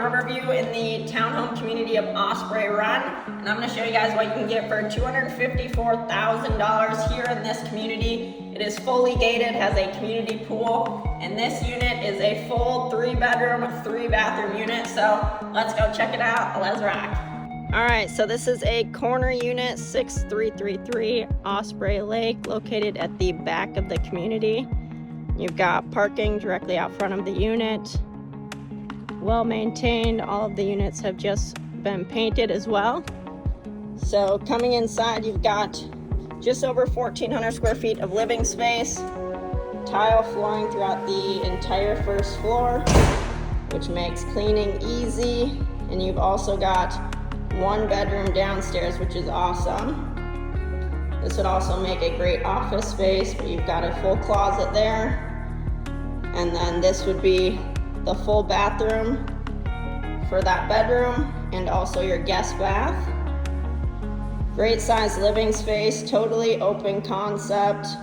Riverview in the townhome community of Osprey Run, and I'm going to show you guys what you can get for $254,000 here in this community. It is fully gated, has a community pool, and this unit is a full 3-bedroom, 3-bathroom unit, so let's go check it out. Let's rock. Alright, so this is a corner unit, 6333 Osprey Lake, located at the back of the community. You've got parking directly out front of the unit. Well maintained. All of the units have just been painted as well. So coming inside, you've got just over 1,400 square feet of living space. Tile flooring throughout the entire first floor, which makes cleaning easy. And you've also got 1 bedroom downstairs, which is awesome. This would also make a great office space, but you've got a full closet there. And then this would be the full bathroom for that bedroom and also your guest bath. Great size living space, totally open concept.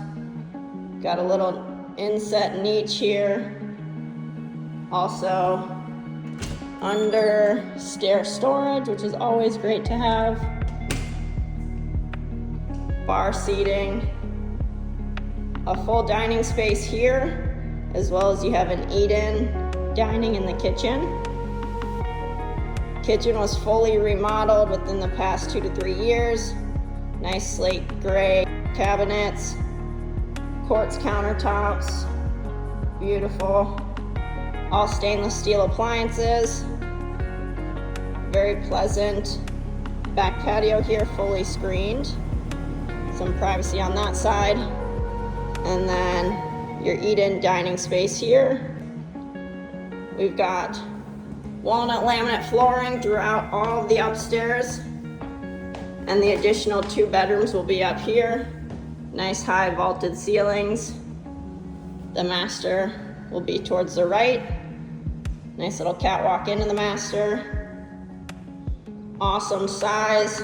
Got a little inset niche here. Also under stair storage, which is always great to have. Bar seating. A full dining space here, as well as you have an eat-in dining in the kitchen. Kitchen was fully remodeled within the past 2 to 3 years. Nice slate gray cabinets, quartz countertops, beautiful. All stainless steel appliances. Very pleasant back patio here, fully screened. Some privacy on that side. And then your eat-in dining space here. We've got walnut laminate flooring throughout all of the upstairs. And the additional 2 bedrooms will be up here. Nice high vaulted ceilings. The master will be towards the right. Nice little catwalk into the master. Awesome size.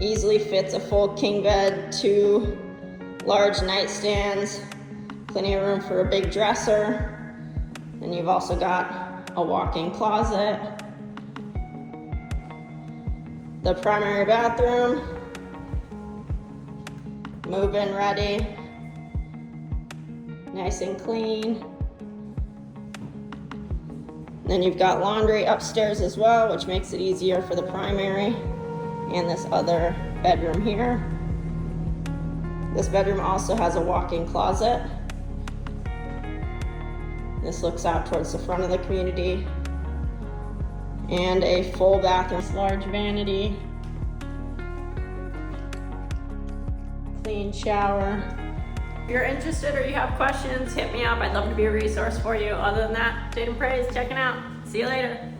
Easily fits a full king bed, 2 large nightstands. Plenty of room for a big dresser. And you've also got a walk-in closet. The primary bathroom, move-in ready, nice and clean. Then you've got laundry upstairs as well, which makes it easier for the primary and this other bedroom here. This bedroom also has a walk-in closet. This looks out towards the front of the community. And a full bathroom, large vanity, clean shower. If you're interested or you have questions, hit me up. I'd love to be a resource for you. Other than that, stay and praise, checking out. See you later.